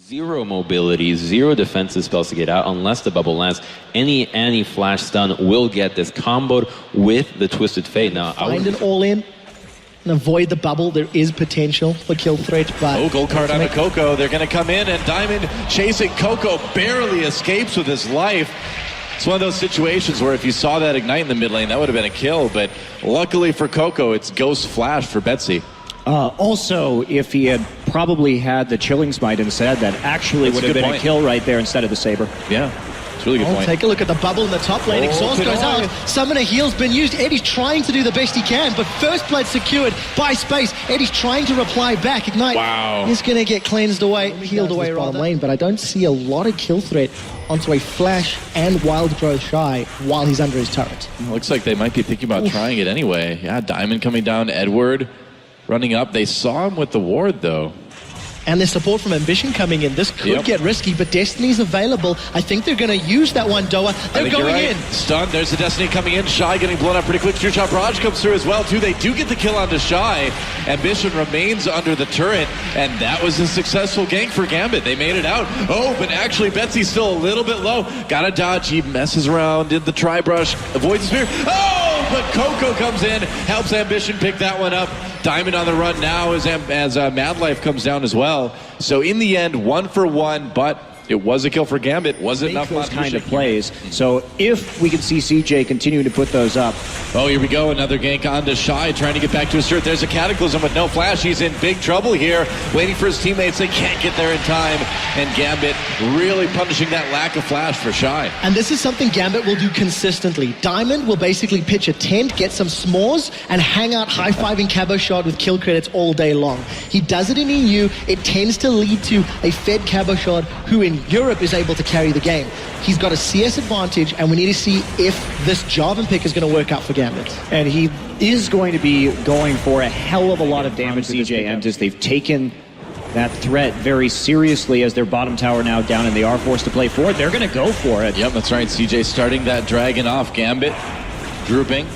Zero mobility, zero defensive spells to get out unless the bubble lands. Any anti-flash stun will get this comboed with the Twisted Fate. Now, find an all-in and avoid the bubble. There is potential for kill threat, but... Oh, gold card on a Coco. They're going to come in, and Diamond chasing Coco barely escapes with his life. It's one of those situations where if you saw that ignite in the mid lane, that would have been a kill, but luckily for Coco, it's Ghost Flash for Betsy. Also, if he had probably had the Chilling Smite instead, that actually would have been a kill right there instead of the Saber. Yeah, it's a really good point. Take a look at the bubble in the top lane. Exhaust goes out. Summoner heal's been used. Eddie's trying to do the best he can, but first blood secured by Space. Eddie's trying to reply back. Ignite. Wow. He's going to get cleansed away, healed away bottom lane, but I don't see a lot of kill threat onto a Flash and Wild Growth Shy while he's under his turret. Looks like they might be thinking about trying it anyway. Yeah, Diamond coming down, Edward running up. They saw him with the ward, though. And there's support from Ambition coming in. This could get risky, but Destiny's available. I think they're going to use that one, Doa. They're going in. Stun. There's the Destiny coming in. Shy getting blown up pretty quick. True Shot Barrage comes through as well, too. They do get the kill onto Shy. Ambition remains under the turret, and that was a successful gank for Gambit. They made it out. Oh, but actually, Betsy's still a little bit low. Got to dodge. He messes around, did the tri-brush, avoids the spear. Oh, but Coco comes in, helps Ambition pick that one up. Diamond on the run now as Mad Life comes down as well. So in the end, 1 for 1, but it was a kill for Gambit. Wasn't enough those kind of plays. So if we can see CJ continuing to put those up. Oh, here we go. Another gank onto Shy, trying to get back to his turret. There's a Cataclysm with no flash. He's in big trouble here, waiting for his teammates. They can't get there in time. And Gambit really punishing that lack of flash for Shy. And this is something Gambit will do consistently. Diamond will basically pitch a tent, get some s'mores, and hang out high-fiving Cabo Shot with kill credits all day long. He does it in EU. It tends to lead to a fed Cabo Shot who in Europe is able to carry the game. He's got a CS advantage, and we need to see if this Jarvan pick is going to work out for Gambit. And he is going to be going for a hell of a lot of damage to CJ Entus. They've taken that threat very seriously as their bottom tower now down, and they are forced to play for it. They're going to go for it. Yep, that's right. CJ starting that dragon off. Gambit drooping.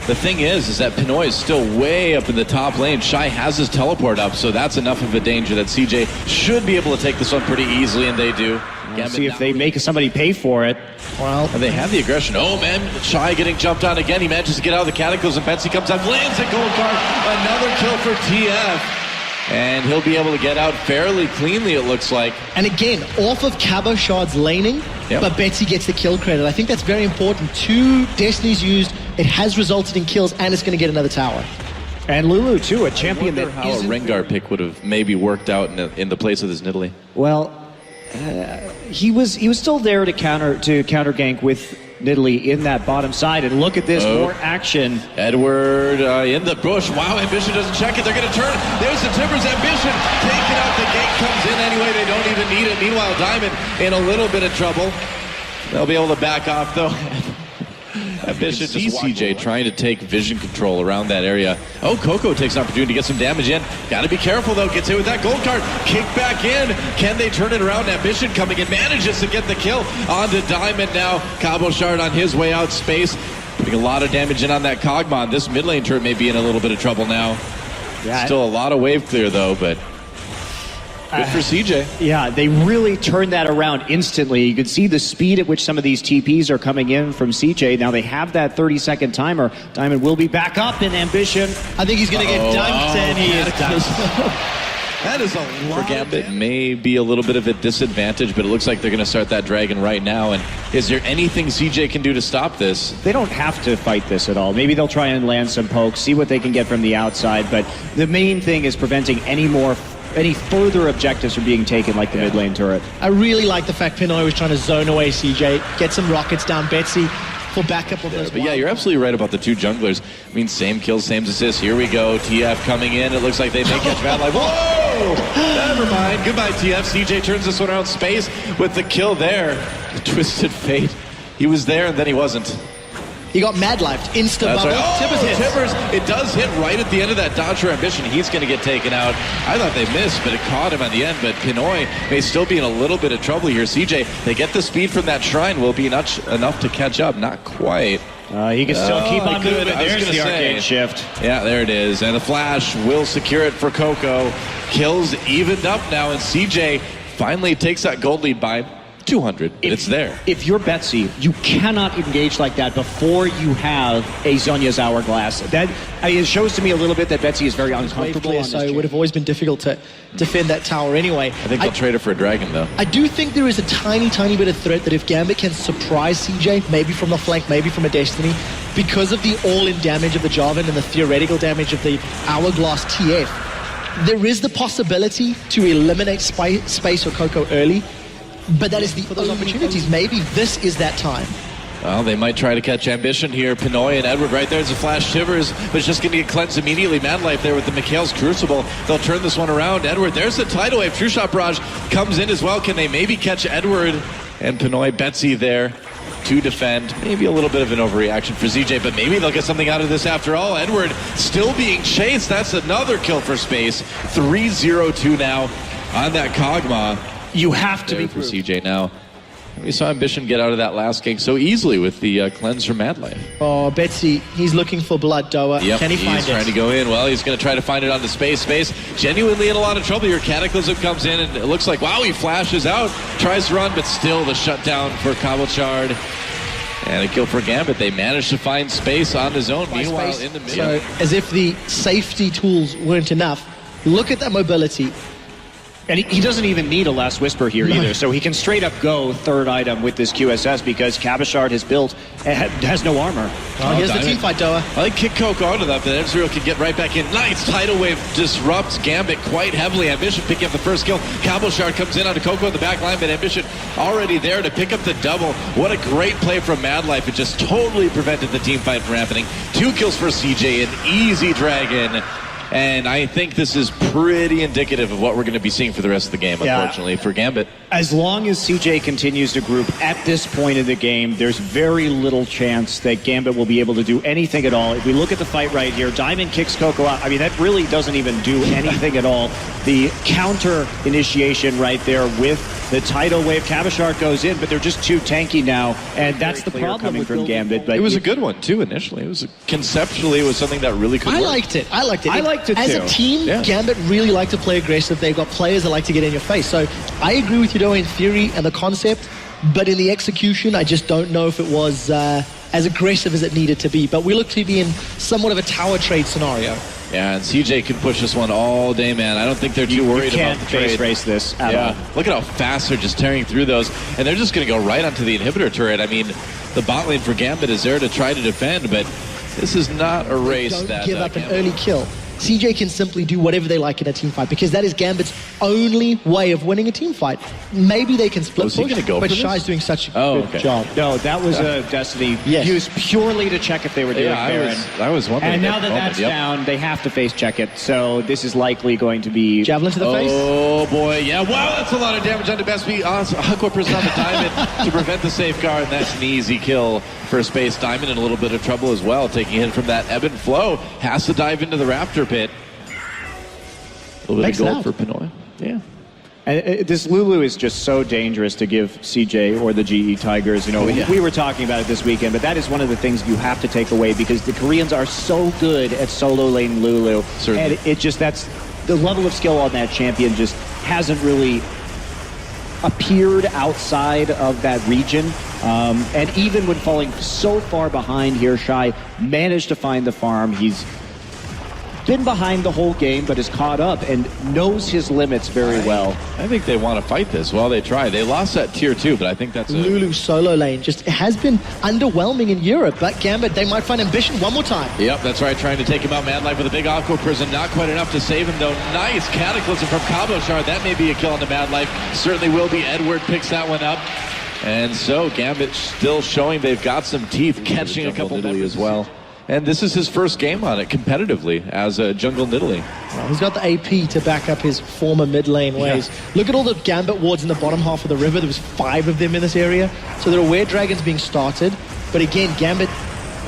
The thing is that Pinoy is still way up in the top lane. Shy has his teleport up, so that's enough of a danger that CJ should be able to take this one pretty easily, and they do. See if they make somebody pay for it. Well, and they have the aggression. Oh, man, Shy getting jumped on again. He manages to get out of the Cataclysm. Betsy comes out, lands a gold card. Another kill for TF. And he'll be able to get out fairly cleanly, it looks like. And again, off of Cabo Shard's laning, but Betsy gets the kill credit. I think that's very important. 2 Destinies used, it has resulted in kills, and it's going to get another tower. And Lulu, too, a champion that how a Rengar pick would have maybe worked out in the place of this Nidalee. Well, he was still there to counter gank with Nidalee in that bottom side, and look at this, more action. Edward in the bush. Wow, Ambition doesn't check it. They're going to turn. There's the Timbers. Ambition taking out. The gate comes in anyway. They don't even need it. Meanwhile, Diamond in a little bit of trouble. They'll be able to back off, though. Ambition just CJ trying to take vision control around that area. Oh, Coco takes an opportunity to get some damage in. Got to be careful, though. Gets hit with that gold card. Kick back in. Can they turn it around? Ambition coming in. Manages to get the kill onto Diamond now. Cabo Shard on his way out. Space putting a lot of damage in on that kog'maw. This mid lane turret may be in a little bit of trouble now. Yeah, still a lot of wave clear, though, but good for CJ. Yeah, they really turned that around instantly. You can see the speed at which some of these TPs are coming in from CJ. Now they have that 30-second timer. Diamond will be back up in Ambition. I think he's going to get dunked, and he is dunked. That is a lot. For Gambit may be a little bit of a disadvantage, but it looks like they're going to start that dragon right now. And is there anything CJ can do to stop this? They don't have to fight this at all. Maybe they'll try and land some pokes, see what they can get from the outside. But the main thing is preventing any further objectives from being taken, like the mid lane turret. I really like the fact Pinoy was trying to zone away CJ, get some rockets down Betsy for backup of those. But yeah, you're absolutely right about the 2 junglers. I mean, same kills, same assists. Here we go. TF coming in. It looks like they may catch Mad Life. Whoa! Never mind. Goodbye, TF. CJ turns this one around. Space with the kill there. The Twisted Fate. He was there, and then he wasn't. He got Mad Lifed, insta bubble. Right. Oh, Timbers, it does hit right at the end of that dodge for Ambition. He's going to get taken out. I thought they missed, but it caught him at the end. But Pinoy may still be in a little bit of trouble here. CJ, they get the speed from that shrine. Will be enough to catch up. Not quite. He can still keep on moving. There's the arcade shift. Yeah, there it is. And the flash will secure it for Coco. Kills evened up now, and CJ finally takes that gold lead by 200. It's there. If you're Betsy, you cannot engage like that before you have a Zhonya's Hourglass. It shows to me a little bit that Betsy is very uncomfortable on so it would have always been difficult to defend that tower anyway. I think they'll trade it for a dragon, though. I do think there is a tiny bit of threat that if Gambit can surprise CJ, maybe from the flank, maybe from a Destiny, because of the all-in damage of the Jarvan and the theoretical damage of the Hourglass TF, there is the possibility to eliminate Space or Coco early. But that is the those opportunities. Maybe this is that time. Well, they might try to catch Ambition here. Pinoy and Edward right there. There's a flash Shivers, but it's just going to get cleansed immediately. Mad Life there with the Mikhail's Crucible. They'll turn this one around. Edward, there's the tidal wave. True Shot Barrage comes in as well. Can they maybe catch Edward? And Pinoy, Betsy there to defend. Maybe a little bit of an overreaction for ZJ, but maybe they'll get something out of this after all. Edward still being chased. That's another kill for Space. 3-0-2 now on that kog'maw. You have to be for CJ now. We saw Ambition get out of that last game so easily with the cleanse from Mad Life. Oh, Betsy, he's looking for blood, Doa. Yep, can he find it? He's trying to go in. Well, he's going to try to find it on the Space. Space genuinely in a lot of trouble here. Cataclysm comes in, and it looks like, wow, he flashes out. Tries to run, but still the shutdown for Cabochard. And a kill for Gambit. They managed to find Space on his own. Meanwhile, in the middle. So, as if the safety tools weren't enough, look at that mobility. And he doesn't even need a Last Whisper here either, so he can straight up go third item with this QSS because Cabochard has built, has no armor. Well, here's the team fight, Doa. I think kick Coke onto that, but Ezreal can get right back in. Nice tidal wave disrupts Gambit quite heavily. Ambition picking up the first kill. Cabochard comes in onto Coco in the back line, but Ambition already there to pick up the double. What a great play from Mad Life. It just totally prevented the team fight from happening. 2 kills for CJ, an easy dragon. And I think this is pretty indicative of what we're going to be seeing for the rest of the game, unfortunately, for Gambit. As long as CJ continues to group at this point in the game, there's very little chance that Gambit will be able to do anything at all. If we look at the fight right here, Diamond kicks Coco out. I mean, that really doesn't even do anything at all. The counter initiation right there with the tidal wave. Cabochard goes in, but they're just too tanky now, and that's the problem coming from Gambit. But it was a good one, too, initially. It was conceptually, it was something that really could work. I liked it. I liked it As a team, Gambit really like to play aggressive. They've got players that like to get in your face. So I agree with you, though, in theory and the concept, but in the execution, I just don't know if it was as aggressive as it needed to be. But we look to be in somewhat of a tower trade scenario. Yeah, and CJ can push this one all day, man. I don't think they're too worried about the trade. You can't race this at all. Look at how fast they're just tearing through those. And they're just going to go right onto the inhibitor turret. I mean, the bot lane for Gambit is there to try to defend, but this is not a race Don't give up an early kill. CJ can simply do whatever they like in a team fight because that is Gambit's only way of winning a team fight. Maybe they can split push, but Shy's doing such a good job. No, that was a Destiny used purely to check if they were doing Baron. I was wondering. And now that that's down, they have to face check it. So this is likely going to be... Javelin to the face? Oh, boy. Yeah, wow, that's a lot of damage onto Best Beat. Aqua Prison on the Diamond to prevent the safeguard. And that's an easy kill for Space. Diamond in a little bit of trouble as well, taking a hit from that ebb and flow. Has to dive into the Raptor pit. A little bit of gold for Pinoy. Yeah. And this Lulu is just so dangerous to give CJ or the GE Tigers. You know, we were talking about it this weekend, but that is one of the things you have to take away because the Koreans are so good at solo lane Lulu. Certainly. And it just, that's the level of skill on that champion just hasn't really appeared outside of that region. And even when falling so far behind here, Shy managed to find the farm. He's been behind the whole game, but has caught up and knows his limits very well. I think they want to fight this. Well, they try. They lost that tier 2, but I think that's Lulu solo lane just has been underwhelming in Europe, but Gambit, they might find Ambition one more time. Yep, that's right. Trying to take him out. Mad Life with a big Aqua Prison. Not quite enough to save him, though. Nice Cataclysm from Cabochard. That may be a kill on the Mad Life. Certainly will be. Edward picks that one up. And so Gambit still showing they've got some teeth, catching a couple as well. And this is his first game on it competitively as a jungle Nidalee. Well, he's got the AP to back up his former mid lane ways. Look at all the Gambit wards in the bottom half of the river. There was 5 of them in this area. So there are Were Dragons being started. But again, Gambit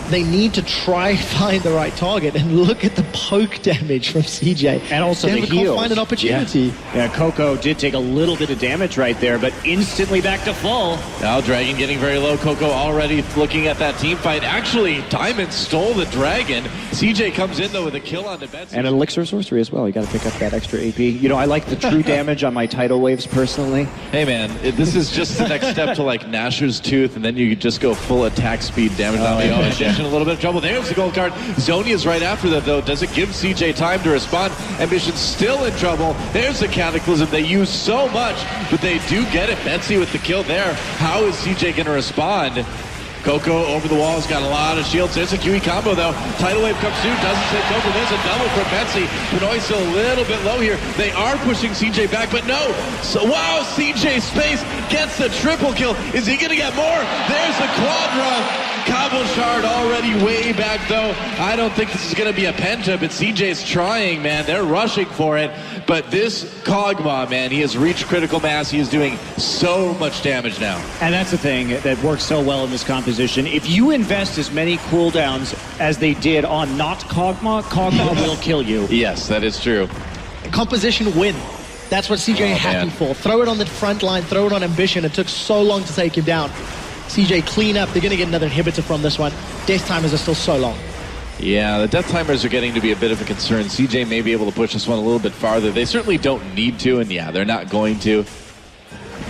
they need to try find the right target, and look at the poke damage from CJ. And also Denver the heals. can't find an opportunity. Yeah, Coco did take a little bit of damage right there, but instantly back to full. Now Dragon getting very low. Coco already looking at that team fight. Actually, Diamond stole the Dragon. CJ comes in though with a kill on the Betsy. And an Elixir Sorcery as well. You got to pick up that extra AP. You know, I like the true damage on my tidal waves personally. Hey man, this is just the next step to like Nashor's Tooth, and then you just go full attack speed damage. Ambition in a little bit of trouble. There's the gold card. Zonia's right after that though. Does it give CJ time to respond? Ambition's still in trouble. There's the Cataclysm they use so much, but they do get it. Betsy with the kill there. How is CJ going to respond? Coco over the wall has got a lot of shields. There's a QE combo though. Tidal Wave comes through, doesn't save Coco. There's a double for Betsy. Benoit's still a little bit low here. They are pushing CJ back, but no. So wow, CJ Space gets the triple kill. Is he gonna get more? There's the quadra. Cobble Shard already way back though. I don't think this is gonna be a penta, but CJ's trying, man. They're rushing for it. But this kog'maw, man, he has reached critical mass. He is doing so much damage now. And that's the thing that works so well in this composition. If you invest as many cooldowns as they did on not kog'maw, kog'maw will kill you. Yes, that is true. Composition win. That's what CJ happy for. Throw it on the front line, throw it on Ambition. It took so long to take him down. CJ clean up. They're going to get another inhibitor from this one. Death timers are still so long. Yeah, the death timers are getting to be a bit of a concern. CJ may be able to push this one a little bit farther. They certainly don't need to, and yeah, they're not going to.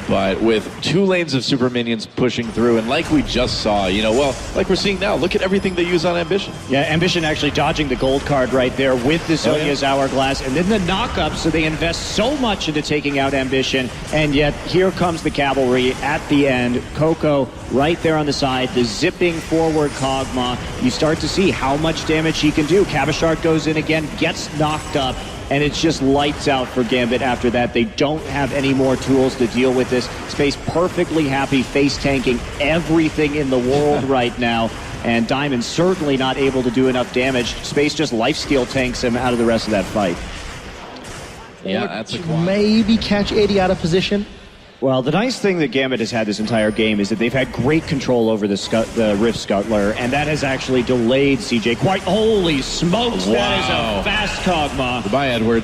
But with 2 lanes of super minions pushing through, and like we just saw, you know, well, like we're seeing now, look at everything they use on Ambition. Yeah, Ambition actually dodging the gold card right there with the Zonia's Hourglass, and then the knock-up, so they invest so much into taking out Ambition, and yet here comes the cavalry at the end. Coco right there on the side, the zipping forward kog'maw. You start to see how much damage he can do. Cabashard goes in again, gets knocked up, and it's just lights out for Gambit after that. They don't have any more tools to deal with this. Space perfectly happy, face tanking everything in the world right now. And Diamond certainly not able to do enough damage. Space just lifesteal tanks him out of the rest of that fight. Yeah, that's a quad. Maybe catch Eddie out of position. Well, the nice thing that Gambit has had this entire game is that they've had great control over the Rift Scuttler, and that has actually delayed CJ quite. Holy smokes, that is a fast kog'maw. Goodbye, Edward.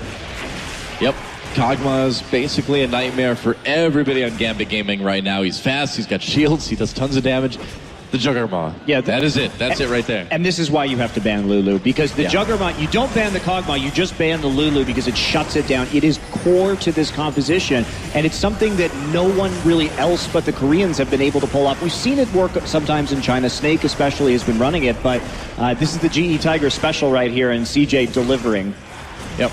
Yep. kog'maw is basically a nightmare for everybody on Gambit Gaming right now. He's fast, he's got shields, he does tons of damage. The Juggernaut. Yeah, that is it. That's it right there. And this is why you have to ban Lulu, because the Juggernaut, you don't ban the kog'maw, you just ban the Lulu because it shuts it down. It is core to this composition, and it's something that no one really else but the Koreans have been able to pull off. We've seen it work sometimes in China. Snake especially has been running it, but this is the GE Tiger special right here, and CJ delivering. Yep.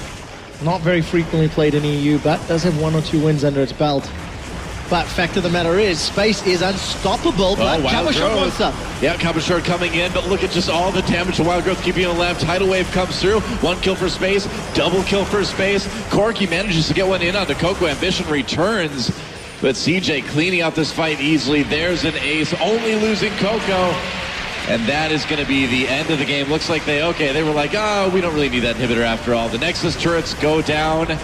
Not very frequently played in EU, but does have 1 or 2 wins under its belt. But fact of the matter is, Space is unstoppable, but Cabashard wants up. Yeah, Cabashard coming in, but look at just all the damage to Wild Growth keeping on the left. Tidal Wave comes through, 1 kill for Space, double kill for Space. Corky manages to get one in onto Coco. Ambition returns, but CJ cleaning out this fight easily. There's an ace, only losing Coco. And that is going to be the end of the game. Looks like they were like, oh, we don't really need that inhibitor after all. The Nexus turrets go down.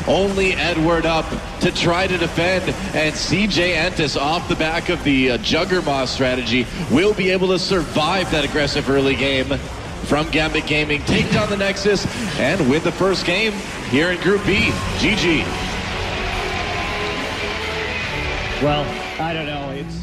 Only Edward up to try to defend, and CJ Entus off the back of the Juggernaut strategy will be able to survive that aggressive early game from Gambit Gaming, take down the Nexus, and win the first game here in Group B. GG. Well, I don't know. It's